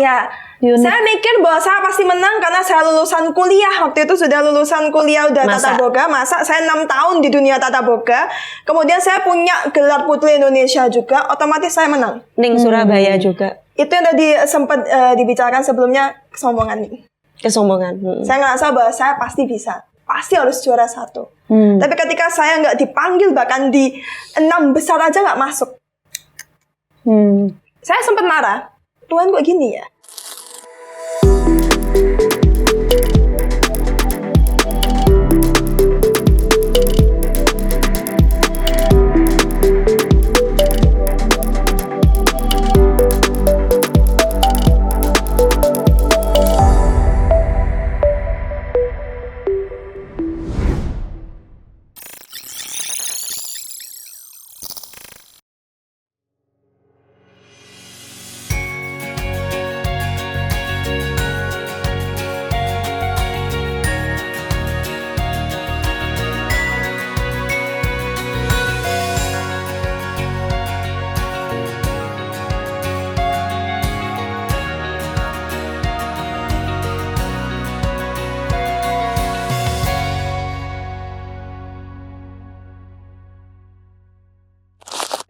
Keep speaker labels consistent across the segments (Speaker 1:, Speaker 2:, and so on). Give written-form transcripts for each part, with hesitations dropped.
Speaker 1: Ya,
Speaker 2: Unit.
Speaker 1: saya mikir bahwa saya pasti menang karena saya lulusan kuliah. Waktu itu sudah lulusan kuliah udah
Speaker 3: Masa?
Speaker 1: tata boga. Masa saya 6 tahun di dunia tata boga. Kemudian saya punya gelar Putri Indonesia juga. Otomatis saya menang.
Speaker 3: Ning Surabaya juga
Speaker 1: Itu yang tadi sempat dibicarakan sebelumnya, kesombongan nih.
Speaker 3: kesombongan.
Speaker 1: Saya ngerasa bahwa saya pasti bisa. Pasti harus juara 1. Tapi ketika saya nggak dipanggil, bahkan di 6 besar aja nggak masuk. Saya sempat marah. Tuhan kok gini ya?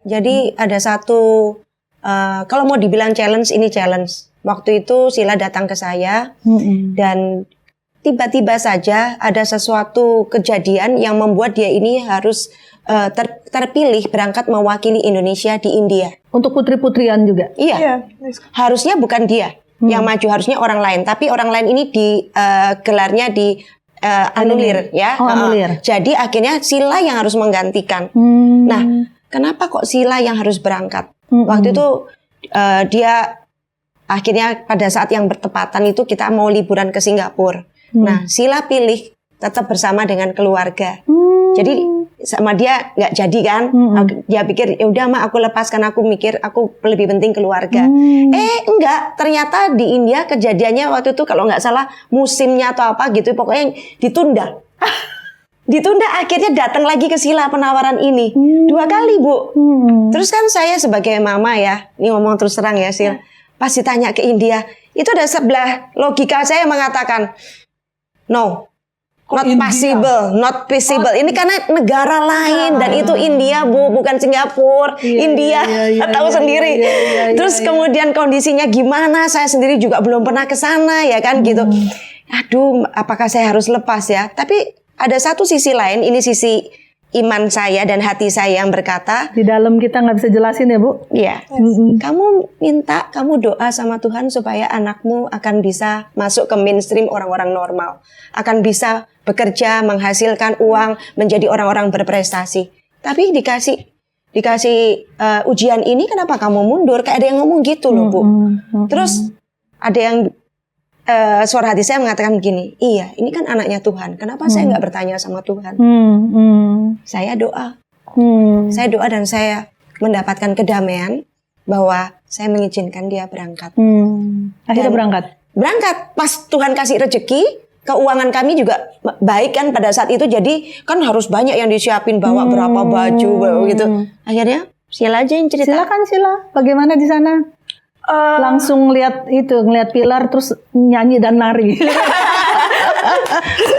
Speaker 3: Jadi ada satu, kalau mau dibilang challenge, ini challenge. Waktu itu Sila datang ke saya dan tiba-tiba saja ada sesuatu kejadian yang membuat dia ini harus terpilih berangkat mewakili Indonesia di India.
Speaker 2: Untuk putri-putrian juga.
Speaker 3: Iya, harusnya bukan dia yang maju, harusnya orang lain. Tapi orang lain ini gelarnya di anulir ya.
Speaker 2: Oh, anulir.
Speaker 3: Jadi akhirnya Sila yang harus menggantikan. Nah, kenapa kok Sila yang harus berangkat? Waktu itu dia akhirnya pada saat yang bertepatan itu kita mau liburan ke Singapura. Nah, Sila pilih tetap bersama dengan keluarga. Jadi sama dia nggak jadi kan? Dia pikir ya udah mah aku lepaskan, aku mikir aku lebih penting keluarga. Enggak, ternyata di India kejadiannya waktu itu kalau nggak salah musimnya atau apa gitu, pokoknya ditunda. Ditunda, akhirnya datang lagi ke Sila penawaran ini 2 kali Bu. Terus kan saya sebagai mama ya, ini ngomong terus terang ya Sil, pas ditanya ke India, itu ada sebelah logika saya mengatakan no, not possible, not possible. Ini karena negara lain dan itu India Bu, bukan Singapura. India tahu sendiri. Terus kemudian kondisinya gimana? Saya sendiri juga belum pernah ke sana ya kan gitu. Aduh, apakah saya harus lepas ya? Tapi ada satu sisi lain, ini sisi iman saya dan hati saya yang berkata,
Speaker 2: Di dalam kita nggak bisa jelasin ya Bu.
Speaker 3: iya, kamu minta, kamu doa sama Tuhan supaya anakmu akan bisa masuk ke mainstream orang-orang normal, akan bisa bekerja, menghasilkan uang, menjadi orang-orang berprestasi. Tapi dikasih ujian ini, kenapa kamu mundur? Kayak ada yang ngomong gitu loh Bu. Terus ada yang suara hati saya mengatakan begini, iya ini kan anaknya Tuhan, kenapa saya nggak bertanya sama Tuhan? Saya doa, saya doa dan saya mendapatkan kedamaian bahwa saya mengizinkan dia berangkat.
Speaker 2: Akhirnya berangkat.
Speaker 3: Pas Tuhan kasih rezeki, keuangan kami juga baik kan pada saat itu, jadi kan harus banyak yang disiapin, bawa berapa baju gitu. Akhirnya Sila aja yang cerita.
Speaker 2: Silakan Sila, bagaimana di sana? Langsung ngeliat pilar terus nyanyi dan nari.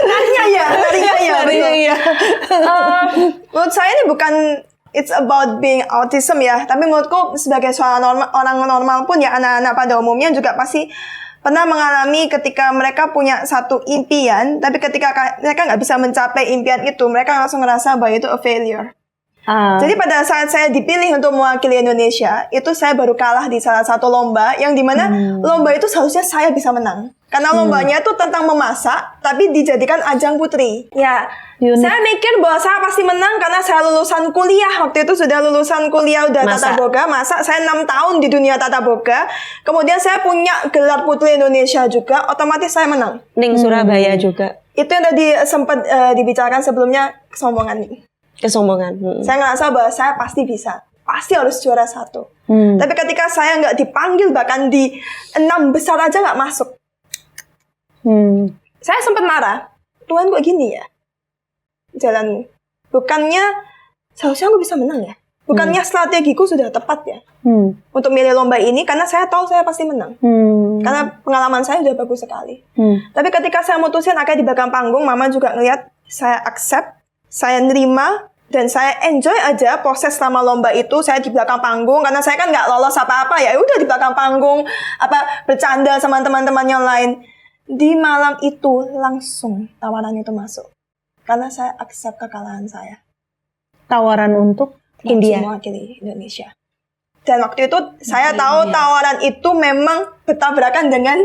Speaker 1: Narinya ya. Menurut saya ini bukan it's about being autism ya, tapi menurutku sebagai seorang orang normal pun ya, anak-anak pada umumnya juga pasti pernah mengalami ketika mereka punya satu impian, tapi ketika mereka nggak bisa mencapai impian itu, mereka langsung ngerasa bahwa itu a failure. Jadi pada saat saya dipilih untuk mewakili Indonesia, itu saya baru kalah di salah satu lomba yang dimana lomba itu seharusnya saya bisa menang. Karena lombanya itu tentang memasak, tapi dijadikan ajang putri. Ya, saya mikir bahwa saya pasti menang karena saya lulusan kuliah. Waktu itu sudah lulusan kuliah udah tata boga. Masa saya 6 tahun di dunia tata boga. Kemudian saya punya gelar Putri Indonesia juga, otomatis saya menang.
Speaker 3: Ning Surabaya juga.
Speaker 1: Itu yang tadi sempat dibicarakan sebelumnya, kesombongan nih.
Speaker 3: Kesombongan.
Speaker 1: Saya ngerasa bahwa saya pasti bisa, pasti harus juara 1. Tapi ketika saya nggak dipanggil, bahkan di 6 besar aja nggak masuk, saya sempat marah. Tuhan kok gini ya jalanmu? Bukannya seharusnya aku bisa menang ya? Bukannya strategiku sudah tepat ya untuk milih lomba ini, karena saya tahu saya pasti menang. Karena pengalaman saya sudah bagus sekali. Tapi ketika saya mutusin akhirnya di belakang panggung, Mama juga ngelihat saya accept, saya nerima, dan saya enjoy aja proses selama lomba itu. Saya di belakang panggung karena saya kan nggak lolos apa-apa, ya udah di belakang panggung bercanda sama teman-teman yang lain. Di malam itu langsung tawaran itu masuk karena saya accept kekalahan saya.
Speaker 2: Tawaran untuk
Speaker 3: India,
Speaker 1: mewakili Indonesia. Dan waktu itu saya tahu tawaran itu memang bertabrakan dengan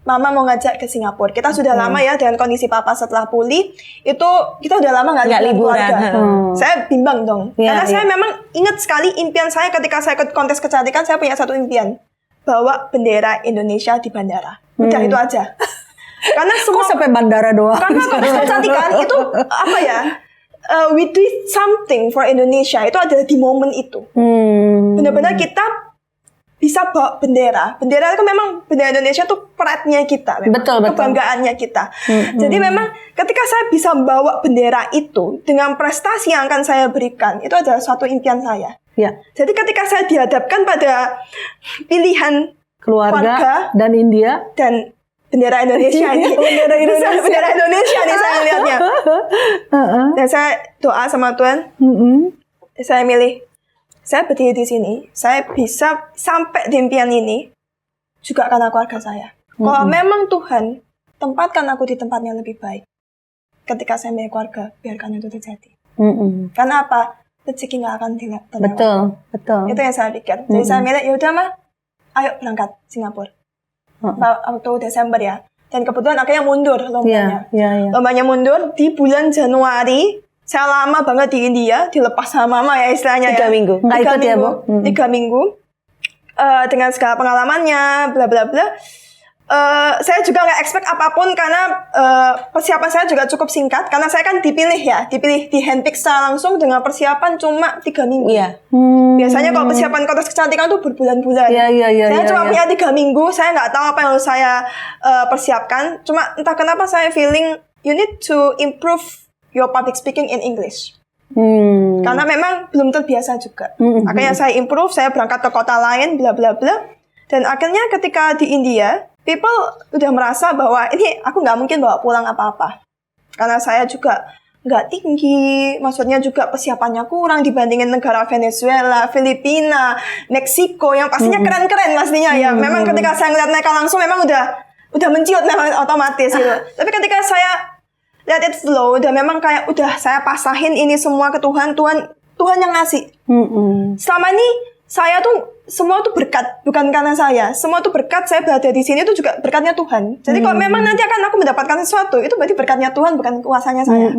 Speaker 1: Mama mau ngajak ke Singapura. Kita sudah lama ya dengan kondisi Papa setelah pulih, itu kita udah lama nggak liburan. Saya bimbang dong. Karena saya memang ingat sekali impian saya ketika saya ikut kontes kecantikan, saya punya satu impian. Bawa bendera Indonesia di bandara. Udah itu aja. Karena semua
Speaker 2: sampai bandara doang.
Speaker 1: Karena kontes kecantikan itu apa ya? We do something for Indonesia, itu adalah di momen itu. Benar-benar kita bisa bawa bendera. Bendera itu memang, bendera Indonesia itu pride-nya kita,
Speaker 2: betul.
Speaker 1: Kebanggaannya kita. Jadi memang ketika saya bisa bawa bendera itu dengan prestasi yang akan saya berikan, itu adalah suatu impian saya.
Speaker 2: Ya.
Speaker 1: Jadi ketika saya dihadapkan pada pilihan
Speaker 2: keluarga dan India
Speaker 1: dan bendera Indonesia ini, bendera Indonesia nih saya lihatnya. Dan saya doa sama Tuhan, saya milih, saya berdiri di sini, saya bisa sampai di impian ini juga karena keluarga saya. Kalau memang Tuhan tempatkan aku di tempat yang lebih baik, ketika saya milih keluarga, biarkan itu terjadi. Karena apa? Rezeki nggak akan terlewat.
Speaker 2: Betul.
Speaker 1: Itu yang saya pikir. Jadi saya milih, yaudah mah, ayo berangkat Singapura. Waktu Desember ya. Dan kebetulan akhirnya mundur lombanya. Lombanya mundur di bulan Januari. Saya lama banget di India, dilepas sama Mama ya istilahnya.
Speaker 3: 3 minggu.
Speaker 2: Nggak ikut ya, Bu?
Speaker 1: 3 minggu. Dengan segala pengalamannya, bla bla bla. Saya juga nggak expect apapun karena persiapan saya juga cukup singkat. Karena saya kan dipilih di handpick secara langsung dengan persiapan cuma 3 minggu. Biasanya kalau persiapan kontes kecantikan tuh berbulan-bulan. Saya cuma punya 3 minggu, saya nggak tahu apa yang harus saya persiapkan. Cuma entah kenapa saya feeling you need to improve your public speaking in English. Karena memang belum terbiasa juga. Akhirnya saya improve, saya berangkat ke kota lain, bla bla bla. Dan akhirnya ketika di India, people udah merasa bahwa ini aku nggak mungkin bawa pulang apa-apa. Karena saya juga nggak tinggi, maksudnya juga persiapannya kurang dibandingin negara Venezuela, Filipina, Meksiko yang pastinya keren-keren pastinya ya. Memang ketika saya ngeliat mereka langsung memang udah menciut memang otomatis gitu. Tapi ketika saya let it flow, dan memang kayak udah saya pasahin ini semua ke Tuhan, Tuhan yang ngasih. Selama ini saya tuh semua tuh berkat, bukan karena saya. Semua tuh berkat, saya berada di sini itu juga berkatnya Tuhan. Jadi kalau memang nanti akan aku mendapatkan sesuatu, itu berarti berkatnya Tuhan, bukan kuasanya saya.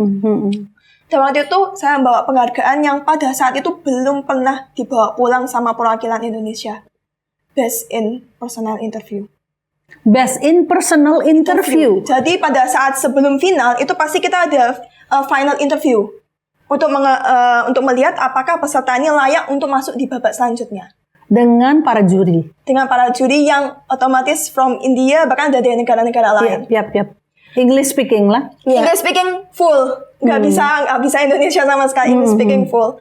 Speaker 1: Dan waktu itu saya membawa penghargaan yang pada saat itu belum pernah dibawa pulang sama perwakilan Indonesia. Best in Personal Interview.
Speaker 2: Best in Personal Interview.
Speaker 1: Jadi pada saat sebelum final itu pasti kita ada final interview untuk melihat apakah peserta ini layak untuk masuk di babak selanjutnya.
Speaker 2: Dengan para juri.
Speaker 1: Dengan para juri yang otomatis from India, bahkan dari negara-negara lain.
Speaker 2: Yap. English speaking lah.
Speaker 1: English speaking full. Nggak bisa Indonesia sama sekali. English speaking full.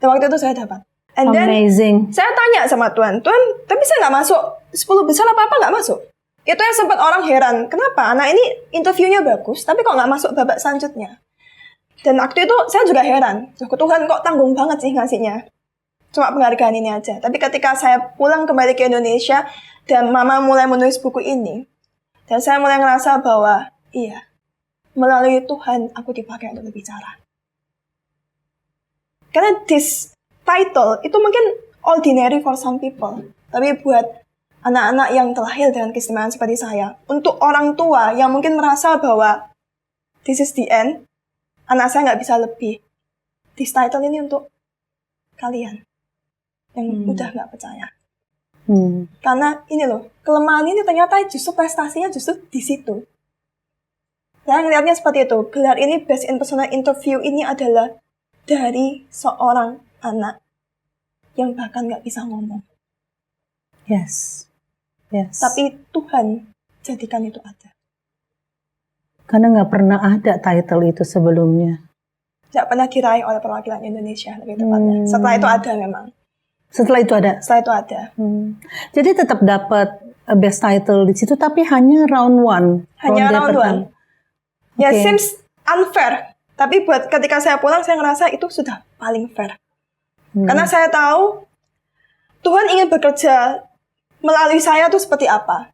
Speaker 1: Dan waktu itu saya dapat. And
Speaker 2: amazing.
Speaker 1: Then saya tanya sama Tuhan, tapi saya nggak masuk 10 besar apa nggak masuk? Itu yang sempat orang heran, kenapa anak ini interviewnya bagus, tapi kok nggak masuk babak selanjutnya? Dan waktu itu saya juga heran, Tuhan kok tanggung banget sih ngasihnya. Cuma penghargaan ini aja. Tapi ketika saya pulang kembali ke Indonesia, dan Mama mulai menulis buku ini, dan saya mulai ngerasa bahwa, iya, melalui Tuhan aku dipakai untuk berbicara. Karena this title itu mungkin ordinary for some people, tapi buat anak-anak yang terlahir dengan keistimewaan seperti saya, untuk orang tua yang mungkin merasa bahwa this is the end, anak saya nggak bisa lebih. This title ini untuk kalian yang udah nggak percaya. Karena ini loh, kelemahan ini ternyata justru prestasinya justru di situ. Saya ngelihatnya seperti itu. Gelar ini Best in Personal Interview ini adalah dari seorang anak yang bahkan nggak bisa ngomong.
Speaker 2: Yes.
Speaker 1: Tapi Tuhan jadikan itu ada.
Speaker 2: Karena nggak pernah ada title itu sebelumnya.
Speaker 1: tidak pernah diraih oleh perwakilan Indonesia lebih tepatnya. Setelah itu ada memang.
Speaker 2: Setelah itu ada.
Speaker 1: Setelah itu ada.
Speaker 2: Jadi tetap dapat best title di situ, tapi hanya round 1.
Speaker 1: Hanya round 1. Ya,
Speaker 2: Okay.
Speaker 1: seems unfair. Tapi buat ketika saya pulang, saya ngerasa itu sudah paling fair. Karena saya tahu Tuhan ingin bekerja melalui saya tuh seperti apa.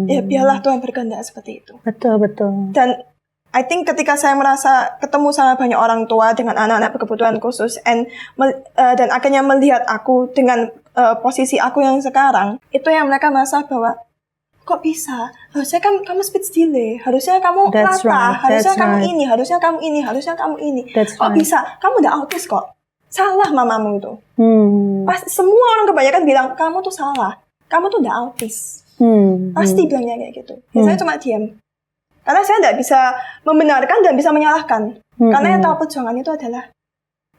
Speaker 1: Ya biarlah Tuhan berkehendak seperti itu.
Speaker 2: Betul, betul.
Speaker 1: Dan I think ketika saya merasa ketemu sama banyak orang tua dengan anak-anak berkebutuhan khusus dan akhirnya melihat aku dengan posisi aku yang sekarang, itu yang mereka merasa bahwa kok bisa? Harusnya kan kamu speech delay, harusnya kamu
Speaker 2: That's
Speaker 1: rata,
Speaker 2: right,
Speaker 1: harusnya
Speaker 2: that's
Speaker 1: kamu
Speaker 2: right.
Speaker 1: ini, harusnya kamu ini, harusnya kamu ini.
Speaker 2: That's
Speaker 1: Kok
Speaker 2: right.
Speaker 1: bisa? Kamu udah autis kok. Salah mamamu itu.
Speaker 2: Hmm.
Speaker 1: Semua orang kebanyakan bilang kamu tuh salah, kamu tuh udah autis. Pasti bilangnya kayak gitu. Ya, saya cuma diam. Karena saya tidak bisa membenarkan dan bisa menyalahkan. Karena yang tahu perjuangan itu adalah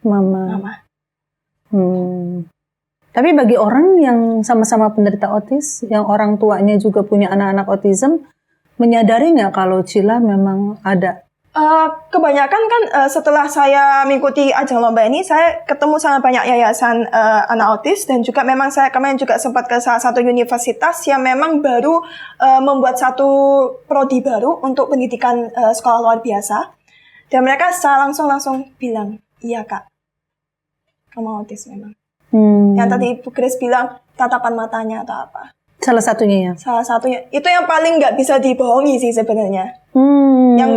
Speaker 1: mama.
Speaker 2: Tapi bagi orang yang sama-sama penderita autis, yang orang tuanya juga punya anak-anak autism, menyadari nggak kalau Cila memang ada?
Speaker 1: Kebanyakan kan setelah saya mengikuti ajang lomba ini, saya ketemu sama banyak yayasan anak autis, dan juga memang saya kemarin juga sempat ke salah satu universitas yang memang baru membuat satu prodi baru untuk pendidikan sekolah luar biasa, dan mereka secara langsung bilang, iya kak, kamu autis memang. Yang tadi Ibu Grace bilang tatapan matanya atau apa.
Speaker 2: Salah satunya ya?
Speaker 1: Salah satunya. Itu yang paling nggak bisa dibohongi sih sebenarnya. Yang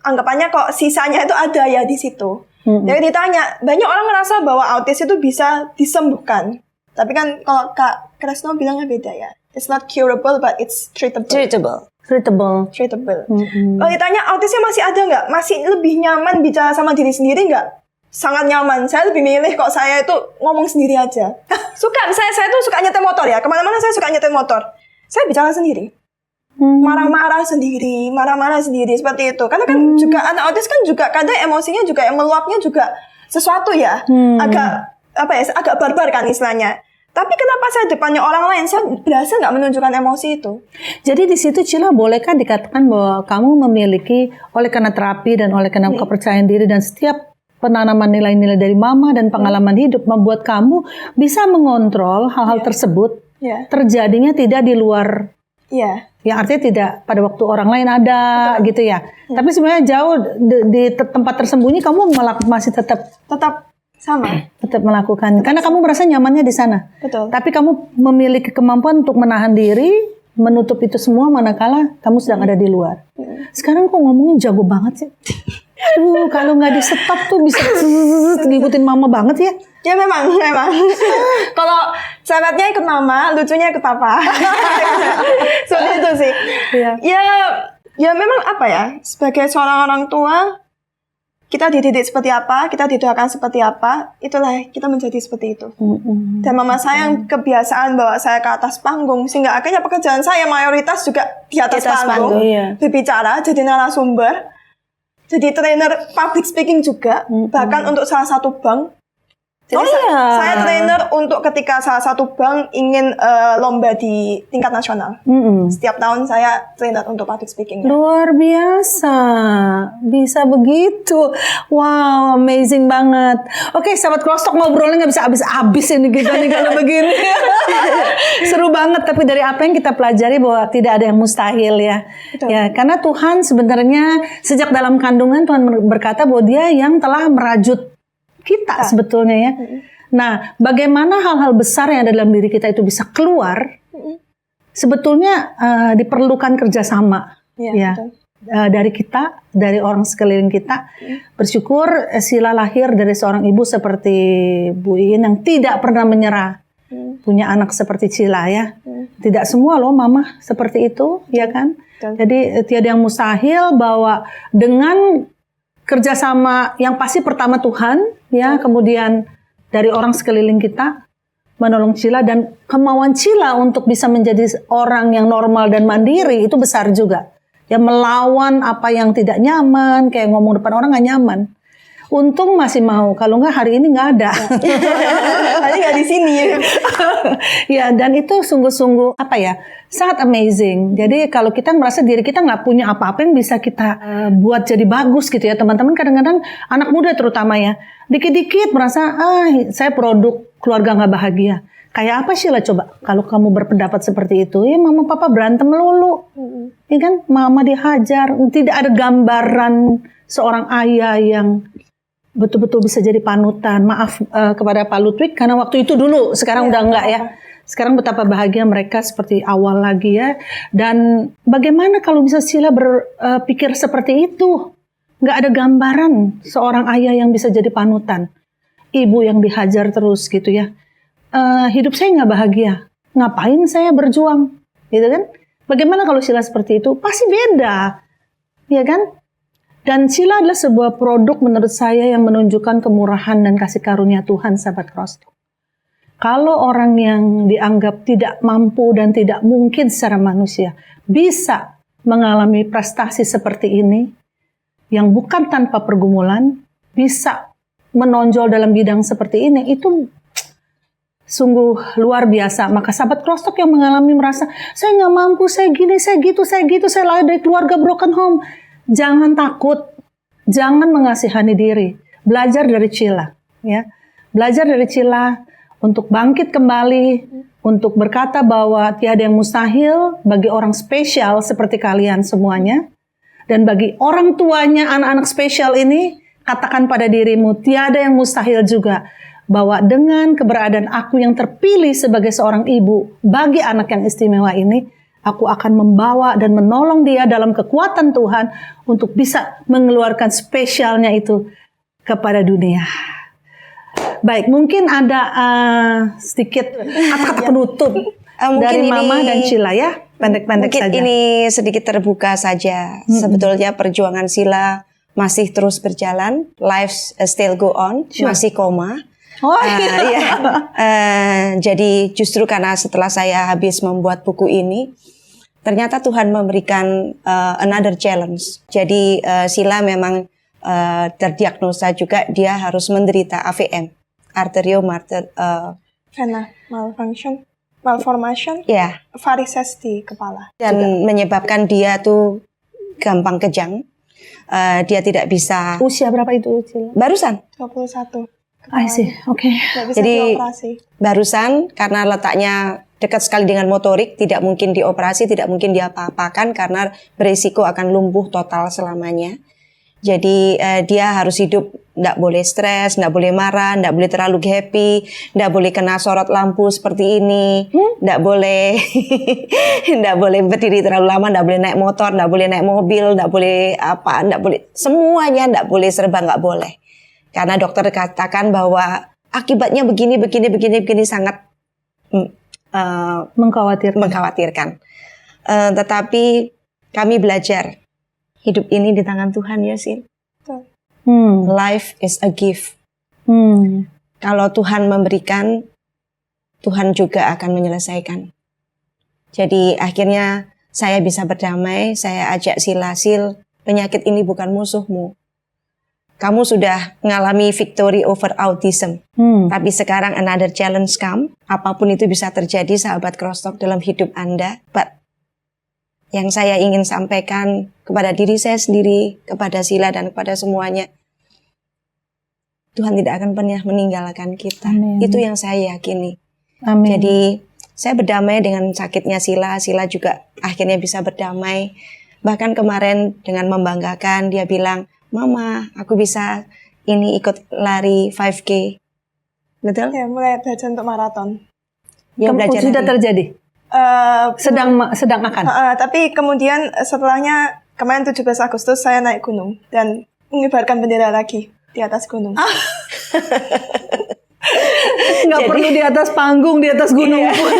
Speaker 1: anggapannya kok sisanya itu ada ya di situ. Jadi ditanya, banyak orang ngerasa bahwa autis itu bisa disembuhkan. Tapi kan kalau Kak Kresno bilangnya beda ya. It's not curable but it's treatable.
Speaker 2: Treatable.
Speaker 1: Kalau ditanya autisnya masih ada nggak? Masih lebih nyaman bicara sama diri sendiri nggak? Sangat nyaman. Saya lebih milih kok saya itu ngomong sendiri aja. Saya tuh suka nyetir motor ya. Kemana-mana saya suka nyetir motor. Saya bicara sendiri. Marah-marah sendiri seperti itu. Karena kan juga anak autis kan juga kadang emosinya juga yang meluapnya juga sesuatu ya. Agak barbar kan istilahnya. Tapi kenapa saya depannya orang lain saya berhasil nggak menunjukkan emosi itu?
Speaker 2: Jadi di situ Cila bolehkah dikatakan bahwa kamu memiliki oleh karena terapi dan oleh karena kepercayaan diri dan setiap penanaman nilai-nilai dari mama dan pengalaman hidup membuat kamu bisa mengontrol hal-hal tersebut terjadinya tidak di luar. Yang artinya tidak pada waktu orang lain ada gitu ya. Tapi sebenarnya jauh di tempat tersembunyi kamu masih tetap
Speaker 1: sama.
Speaker 2: Tetap melakukan. Karena kamu merasa nyamannya di sana.
Speaker 1: Betul.
Speaker 2: Tapi kamu memiliki kemampuan untuk menahan diri, menutup itu semua manakala kamu sedang ada di luar. Sekarang kok ngomongnya jago banget sih. Aduh, kalau nggak di stop tuh bisa ngikutin mama banget ya.
Speaker 1: Ya memang. Kalau sahabatnya ikut mama, lucunya ikut papa. Seperti itu sih. Ya memang apa ya, sebagai seorang orang tua, kita dididik seperti apa, kita didoakan seperti apa, itulah kita menjadi seperti itu. Dan mama saya yang kebiasaan bawa saya ke atas panggung, sehingga akhirnya pekerjaan saya mayoritas juga di atas panggung. Berbicara, jadi narasumber. Jadi trainer public speaking juga, bahkan untuk salah satu bank. Jadi saya trainer untuk ketika salah satu bank ingin lomba di tingkat nasional. Setiap tahun saya trainer untuk public speaking.
Speaker 2: Luar biasa, bisa begitu. Wow, amazing banget. Oke, sahabat Crosstalk ngobrolnya nggak bisa habis-habis ini kita nih kalau begini. Seru banget, tapi dari apa yang kita pelajari bahwa tidak ada yang mustahil ya.
Speaker 1: Betul.
Speaker 2: Ya, karena Tuhan sebenarnya sejak dalam kandungan Tuhan berkata bahwa Dia yang telah merajut kita sebetulnya ya. Nah, bagaimana hal-hal besar yang ada dalam diri kita itu bisa keluar? Sebetulnya diperlukan kerjasama ya. Dari kita, dari orang sekeliling kita. Bersyukur Sila lahir dari seorang ibu seperti Bu Iin yang tidak pernah menyerah. Punya anak seperti Cila ya. Tidak semua loh mama seperti itu, ya kan? Jadi tiada yang mustahil bahwa dengan kerjasama yang pasti pertama Tuhan, ya, kemudian dari orang sekeliling kita menolong Cila dan kemauan Cila untuk bisa menjadi orang yang normal dan mandiri itu besar juga. Ya, melawan apa yang tidak nyaman, kayak ngomong depan orang nggak nyaman. Untung masih mau, kalau nggak hari ini nggak ada.
Speaker 1: Tadi nggak di sini.
Speaker 2: Ya, dan itu sungguh-sungguh apa ya, sangat amazing. Jadi kalau kita merasa diri kita nggak punya apa-apa yang bisa kita buat jadi bagus gitu ya, teman-teman. Kadang-kadang anak muda terutama ya, dikit-dikit merasa saya produk keluarga nggak bahagia. Kayak apa sih lah coba kalau kamu berpendapat seperti itu? Ya mama papa berantem melulu, ya kan? Mama dihajar, tidak ada gambaran seorang ayah yang betul-betul bisa jadi panutan. Maaf kepada Pak Ludwig karena waktu itu dulu, sekarang udah enggak ya. Sekarang betapa bahagia mereka seperti awal lagi ya. Dan bagaimana kalau bisa Sheila berpikir seperti itu? Nggak ada gambaran seorang ayah yang bisa jadi panutan. Ibu yang dihajar terus gitu ya. Hidup saya nggak bahagia. Ngapain saya berjuang? Gitu kan? Bagaimana kalau Sheila seperti itu? Pasti beda. Ya kan? Dan Sheila adalah sebuah produk menurut saya yang menunjukkan kemurahan dan kasih karunia Tuhan, sahabat Krosto. Kalau orang yang dianggap tidak mampu dan tidak mungkin secara manusia bisa mengalami prestasi seperti ini, yang bukan tanpa pergumulan, bisa menonjol dalam bidang seperti ini, itu sungguh luar biasa. Maka sahabat Krosto yang mengalami merasa, saya nggak mampu, saya gini, saya gitu, saya lahir dari keluarga broken home. Jangan takut, jangan mengasihani diri. Belajar dari Sheila, ya. Belajar dari Sheila untuk bangkit kembali, untuk berkata bahwa tiada yang mustahil bagi orang spesial seperti kalian semuanya. Dan bagi orang tuanya anak-anak spesial ini, katakan pada dirimu, tiada yang mustahil juga. Bahwa dengan keberadaan aku yang terpilih sebagai seorang ibu bagi anak yang istimewa ini, aku akan membawa dan menolong dia dalam kekuatan Tuhan untuk bisa mengeluarkan spesialnya itu kepada dunia. Baik, mungkin ada sedikit kata-kata penutup dari Mama dan Sheila ya, pendek-pendek saja.
Speaker 3: Mungkin ini sedikit terbuka saja. Sebetulnya perjuangan Sheila masih terus berjalan, life still go on, masih koma. Jadi justru karena setelah saya habis membuat buku ini, ternyata Tuhan memberikan another challenge. Jadi Sheila memang terdiagnosa juga dia harus menderita AVM,
Speaker 1: vena malformation,
Speaker 3: ya,
Speaker 1: varises di kepala,
Speaker 3: dan
Speaker 1: juga
Speaker 3: menyebabkan dia tuh gampang kejang. Dia tidak bisa.
Speaker 2: Usia berapa itu, Sheila?
Speaker 3: Barusan
Speaker 1: 21.
Speaker 2: I see, oke.
Speaker 3: Jadi
Speaker 1: dioperasi.
Speaker 3: Barusan karena letaknya dekat sekali dengan motorik, tidak mungkin dioperasi, tidak mungkin diapa-apakan karena berisiko akan lumpuh total selamanya. Jadi dia harus hidup, tidak boleh stres, tidak boleh marah, tidak boleh terlalu happy, tidak boleh kena sorot lampu seperti ini, tidak boleh tidak boleh berdiri terlalu lama, tidak boleh naik motor, tidak boleh naik mobil, tidak boleh apa, tidak boleh semuanya, tidak boleh serba nggak boleh. Karena dokter katakan bahwa akibatnya begini sangat mengkhawatirkan. Tetapi kami belajar hidup ini di tangan Tuhan ya, Sil. Life is a gift. Kalau Tuhan memberikan, Tuhan juga akan menyelesaikan. Jadi akhirnya saya bisa berdamai, saya ajak Sheila, Sil, penyakit ini bukan musuhmu. Kamu sudah mengalami victory over autism. Tapi sekarang another challenge come. Apapun itu bisa terjadi, sahabat Krosto, dalam hidup Anda. But yang saya ingin sampaikan kepada diri saya sendiri, kepada Sheila dan kepada semuanya, Tuhan tidak akan pernah meninggalkan kita. Amin. Itu yang saya yakini. Amin. Jadi saya berdamai dengan sakitnya Sheila. Sheila juga akhirnya bisa berdamai. Bahkan kemarin dengan membanggakan dia bilang, Mama, aku bisa ikut lari 5K. Betul?
Speaker 1: Ya, mulai belajar untuk maraton.
Speaker 2: Ya, belajar sudah terjadi? Sedang akan?
Speaker 1: Tapi kemudian setelahnya, kemarin 17 Agustus saya naik gunung dan mengibarkan bendera lagi di atas gunung.
Speaker 2: Nggak perlu di atas panggung, di atas gunung pun.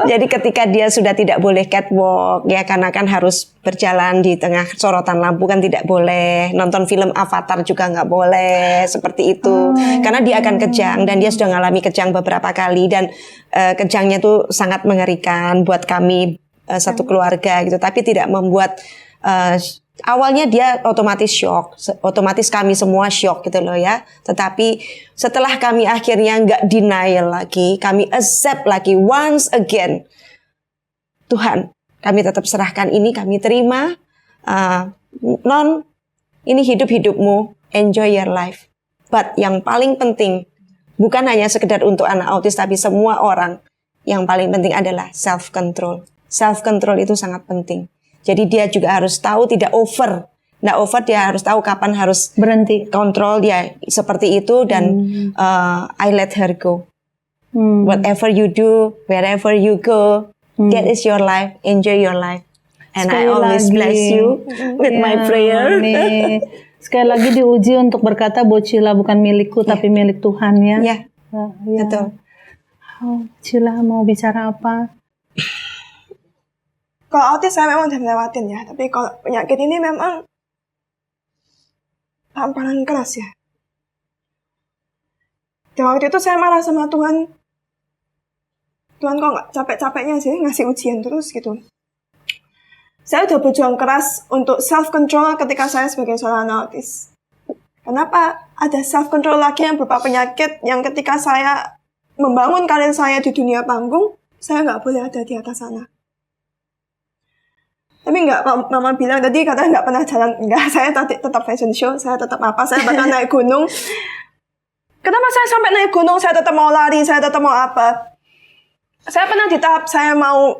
Speaker 3: Jadi ketika dia sudah tidak boleh catwalk, ya karena kan harus berjalan di tengah sorotan lampu kan tidak boleh. Nonton film Avatar juga nggak boleh, seperti itu. Karena dia akan kejang dan dia sudah mengalami kejang beberapa kali. Dan kejangnya itu sangat mengerikan buat kami satu keluarga gitu. Tapi tidak membuat Awalnya dia otomatis shock, otomatis kami semua shock gitu loh ya. Tetapi setelah kami akhirnya nggak denial lagi, kami accept lagi once again. Tuhan, kami tetap serahkan ini, kami terima. Non, ini hidup-hidupmu, enjoy your life. But yang paling penting, bukan hanya sekedar untuk anak autis, tapi semua orang. Yang paling penting adalah self-control. Self-control itu sangat penting. Jadi dia juga harus tahu tidak over. Nggak over, dia harus tahu kapan harus
Speaker 2: Berhenti.
Speaker 3: kontrol dia seperti itu. Dan I let her go. Whatever you do, wherever you go, that is your life, enjoy your life. And
Speaker 2: Sekali
Speaker 3: I always
Speaker 2: lagi.
Speaker 3: bless you with my prayer.
Speaker 2: Nih. Sekali lagi diuji untuk berkata bahwa Cila bukan milikku tapi milik Tuhan ya.
Speaker 3: Ya,
Speaker 2: Ya.
Speaker 3: betul.
Speaker 2: Oh, Cila mau bicara apa?
Speaker 1: Kalau autis saya memang udah melewatin ya, tapi kalau penyakit ini memang tamparan keras ya. Dan waktu itu saya marah sama Tuhan. Tuhan kok nggak capek-capeknya sih ngasih ujian terus gitu. Saya udah berjuang keras untuk self-control ketika saya sebagai seorang autis. Kenapa ada self-control lagi yang berupa penyakit yang ketika saya membangun karir saya di dunia panggung, saya nggak boleh ada di atas sana. Tapi enggak, Mama bilang tadi katanya nggak pernah jalan. Enggak, saya tetap fashion show, saya tetap apa, saya bakal naik gunung. Kenapa saya sampai naik gunung, saya tetap mau lari, saya tetap mau apa. Saya pernah di tahap saya mau,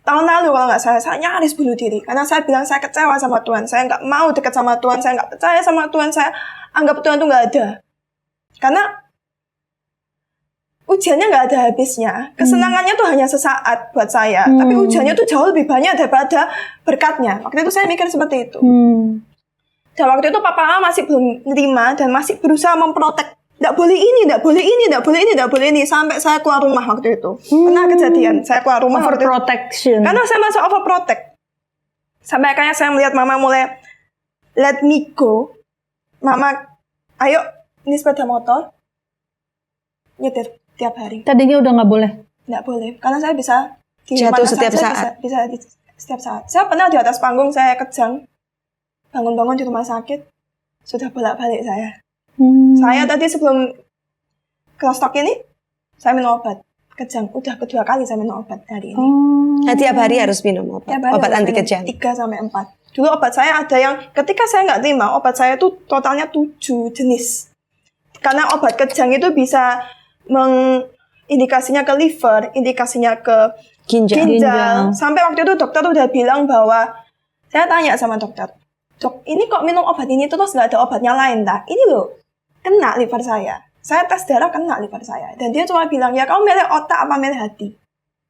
Speaker 1: tahun lalu kalau nggak saya nyaris bunuh diri. Karena saya bilang saya kecewa sama Tuhan, saya nggak mau dekat sama Tuhan, saya nggak percaya sama Tuhan, saya anggap Tuhan itu nggak ada. Karena ujiannya nggak ada habisnya. Kesenangannya tuh hanya sesaat buat saya. Tapi ujiannya tuh jauh lebih banyak daripada berkatnya. Waktu itu saya mikir seperti itu. Dan waktu itu Papa Mama masih belum nerima dan masih berusaha memprotek. Nggak boleh ini, nggak boleh ini, nggak boleh ini, nggak boleh ini. Sampai saya keluar rumah waktu itu. Pernah kejadian, saya keluar rumah waktu itu.
Speaker 2: Overprotection.
Speaker 1: Karena saya masuk overprotect. Sampai akhirnya saya melihat Mama mulai let me go. Mama, ayo, ini sepeda motor. Nyetir tiap hari.
Speaker 2: Tadinya udah nggak boleh.
Speaker 1: Nggak boleh, karena saya bisa di
Speaker 3: Jatuh
Speaker 1: mana
Speaker 3: setiap
Speaker 1: saja,
Speaker 3: saat.
Speaker 1: Bisa setiap saat. Saya pernah di atas panggung, saya kejang. Bangun-bangun di rumah sakit. Sudah bolak-balik saya. Saya tadi sebelum crosstalk ini, saya minum obat. Kejang, udah kedua kali saya minum obat hari ini.
Speaker 3: Nah, tiap hari harus minum obat,
Speaker 1: Tiap hari
Speaker 3: obat
Speaker 1: harus
Speaker 3: anti
Speaker 1: minum
Speaker 3: kejang.
Speaker 1: 3-4. Dulu obat saya ada yang, ketika saya nggak terima, obat saya tuh totalnya 7 jenis. Karena obat kejang itu bisa indikasinya ke liver, indikasinya ke ginjal. Sampai waktu itu dokter udah bilang bahwa, saya tanya sama dokter, dok, ini kok minum obat ini terus nggak ada obatnya lain, tak? Ini loh, kena liver saya. Saya tes darah kena liver saya. Dan dia cuma bilang, ya kamu milih otak apa milih hati?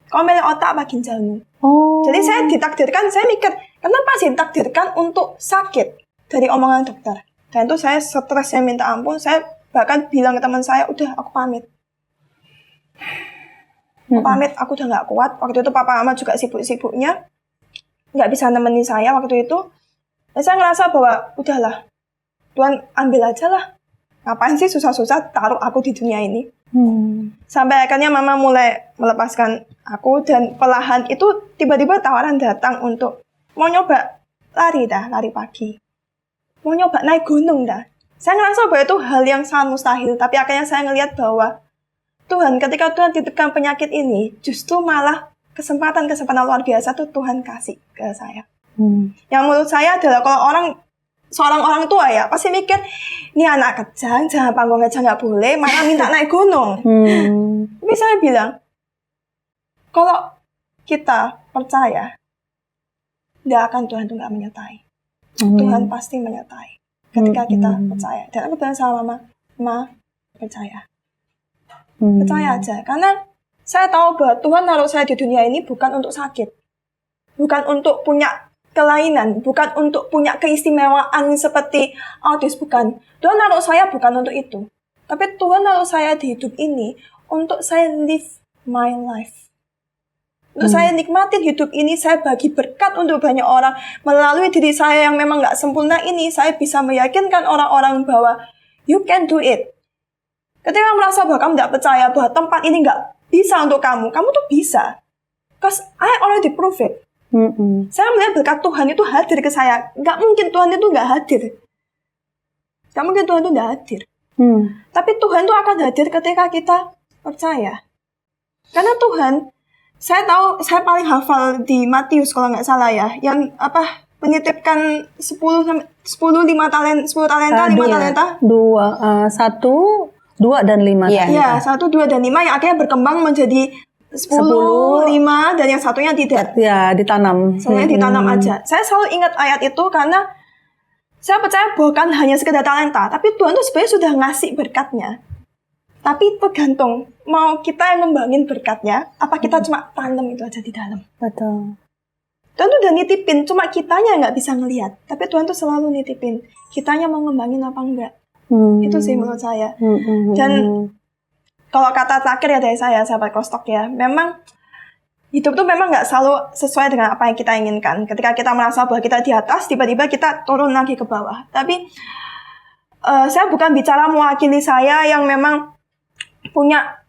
Speaker 1: Kamu milih otak apa ginjalmu? Jadi saya ditakdirkan, saya mikir, kenapa sih ditakdirkan untuk sakit dari omongan dokter? Dan itu saya stresnya minta ampun, saya bahkan bilang ke teman saya, udah aku pamit. Aku pamit, aku udah nggak kuat. Waktu itu Papa Mama juga sibuk-sibuknya, nggak bisa nemenin saya waktu itu. Dan saya ngerasa bahwa, udahlah, Tuhan ambil aja lah. Ngapain sih susah-susah taruh aku di dunia ini? Sampai akhirnya Mama mulai melepaskan aku, dan perlahan itu tiba-tiba tawaran datang untuk mau nyoba lari pagi. Mau nyoba naik gunung dah. Saya ngerasa bahwa itu hal yang sangat mustahil, tapi akhirnya saya ngelihat bahwa Tuhan, ketika Tuhan titipkan penyakit ini, justru malah kesempatan-kesempatan luar biasa tuh Tuhan kasih ke saya. Yang menurut saya adalah kalau seorang orang tua ya, pasti mikir, ini anak kejang, jangan panggung kejang nggak boleh, malah minta naik gunung. Tapi saya bilang, kalau kita percaya, tidak akan Tuhan itu nggak menyertai. Tuhan pasti menyertai ketika kita percaya. Dan aku bilang sama Mama, percaya. Percaya aja. Karena saya tahu bahwa Tuhan naruh saya di dunia ini bukan untuk sakit. Bukan untuk punya kelainan. Bukan untuk punya keistimewaan seperti autis. Bukan. Tuhan naruh saya bukan untuk itu. Tapi Tuhan naruh saya di hidup ini untuk saya live my life. Untuk saya nikmatin hidup ini, saya bagi berkat untuk banyak orang. Melalui diri saya yang memang gak sempurna ini, saya bisa meyakinkan orang-orang bahwa you can do it. Ketika merasa bahwa kamu gak percaya bahwa tempat ini gak bisa untuk kamu tuh bisa. Because I already prove it. Saya melihat berkat Tuhan itu hadir ke saya. Nggak mungkin Tuhan itu nggak hadir. Nggak mungkin Tuhan itu nggak hadir. Tapi Tuhan itu akan hadir ketika kita percaya. Karena Tuhan, saya tahu, saya paling hafal di Matius kalau nggak salah ya, yang menitipkan 10 talenta, 5 talenta.
Speaker 2: 1, 2 dan 5.
Speaker 1: Ya, 1, 2 dan 5 yang akhirnya berkembang menjadi 10, 5 dan yang satunya tidak.
Speaker 2: Ya, ditanam.
Speaker 1: Soalnya ditanam aja. Saya selalu ingat ayat itu karena saya percaya bukan hanya sekedar talenta, tapi Tuhan tuh sebenarnya sudah ngasih berkatnya. Tapi tergantung mau kita yang ngembangin berkatnya, apa kita cuma tanam itu aja di dalam.
Speaker 2: Betul.
Speaker 1: Tuhan tuh udah nitipin, cuma kitanya nggak bisa ngelihat. Tapi Tuhan tuh selalu nitipin, kitanya mau ngembangin apa enggak. Itu sih menurut saya. Dan kalau kata terakhir ya dari saya, sahabat Crosstalk ya, memang hidup tuh memang nggak selalu sesuai dengan apa yang kita inginkan. Ketika kita merasa bahwa kita di atas, tiba-tiba kita turun lagi ke bawah. Tapi saya bukan bicara mewakili saya yang memang punya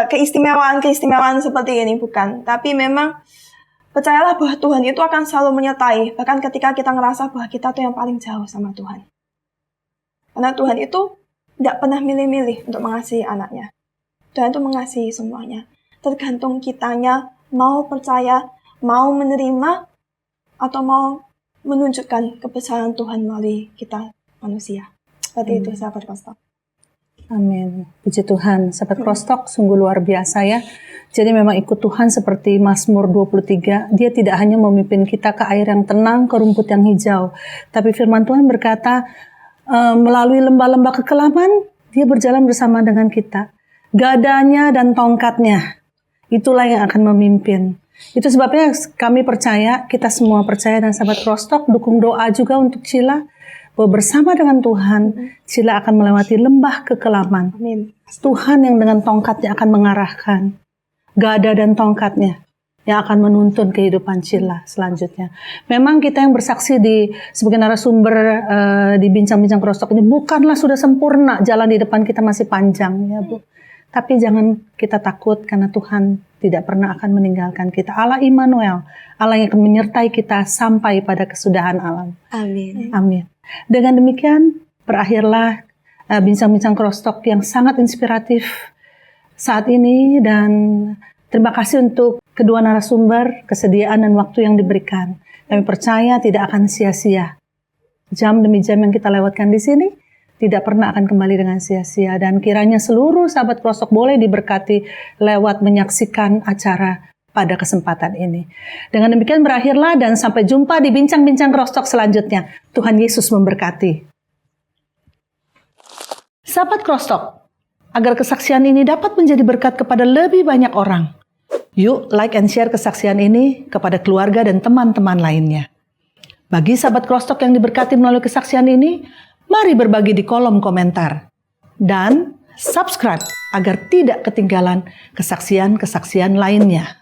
Speaker 1: keistimewaan seperti ini, bukan. Tapi memang percayalah bahwa Tuhan itu akan selalu menyertai, bahkan ketika kita ngerasa bahwa kita tuh yang paling jauh sama Tuhan. Karena Tuhan itu tidak pernah milih-milih untuk mengasihi anaknya. Tuhan itu mengasihi semuanya. Tergantung kitanya mau percaya, mau menerima, atau mau menunjukkan kebesaran Tuhan melalui kita manusia. Seperti itu, sahabat Crosstalk.
Speaker 2: Amin. Puji Tuhan. Sahabat Crosstalk, sungguh luar biasa ya. Jadi memang ikut Tuhan seperti Mazmur 23. Dia tidak hanya memimpin kita ke air yang tenang, ke rumput yang hijau. Tapi firman Tuhan berkata, melalui lembah-lembah kekelaman, dia berjalan bersama dengan kita. Gadanya dan tongkatnya, itulah yang akan memimpin. Itu sebabnya kami percaya, kita semua percaya, dan sahabat Crosstalk dukung doa juga untuk Sheila, bahwa bersama dengan Tuhan, Sheila akan melewati lembah kekelaman.
Speaker 1: Amin.
Speaker 2: Tuhan yang dengan tongkatnya akan mengarahkan. Gada dan tongkatnya yang akan menuntun kehidupan Sheila selanjutnya. Memang kita yang bersaksi sebagai narasumber di bincang-bincang Crosstalk ini bukanlah sudah sempurna, jalan di depan kita masih panjang ya Bu. Tapi jangan kita takut karena Tuhan tidak pernah akan meninggalkan kita. Allah Immanuel, Allah yang akan menyertai kita sampai pada kesudahan alam.
Speaker 3: Amin.
Speaker 2: Amin. Dengan demikian berakhirlah bincang-bincang Crosstalk yang sangat inspiratif saat ini, dan terima kasih untuk kedua narasumber, kesediaan dan waktu yang diberikan. Kami percaya tidak akan sia-sia. Jam demi jam yang kita lewatkan di sini tidak pernah akan kembali dengan sia-sia, dan kiranya seluruh sahabat Crosstalk boleh diberkati lewat menyaksikan acara pada kesempatan ini. Dengan demikian berakhirlah, dan sampai jumpa di bincang-bincang Crosstalk selanjutnya. Tuhan Yesus memberkati. Sahabat Crosstalk, agar kesaksian ini dapat menjadi berkat kepada lebih banyak orang, yuk like and share kesaksian ini kepada keluarga dan teman-teman lainnya. Bagi sahabat Crosstalk yang diberkati melalui kesaksian ini, mari berbagi di kolom komentar. Dan subscribe agar tidak ketinggalan kesaksian-kesaksian lainnya.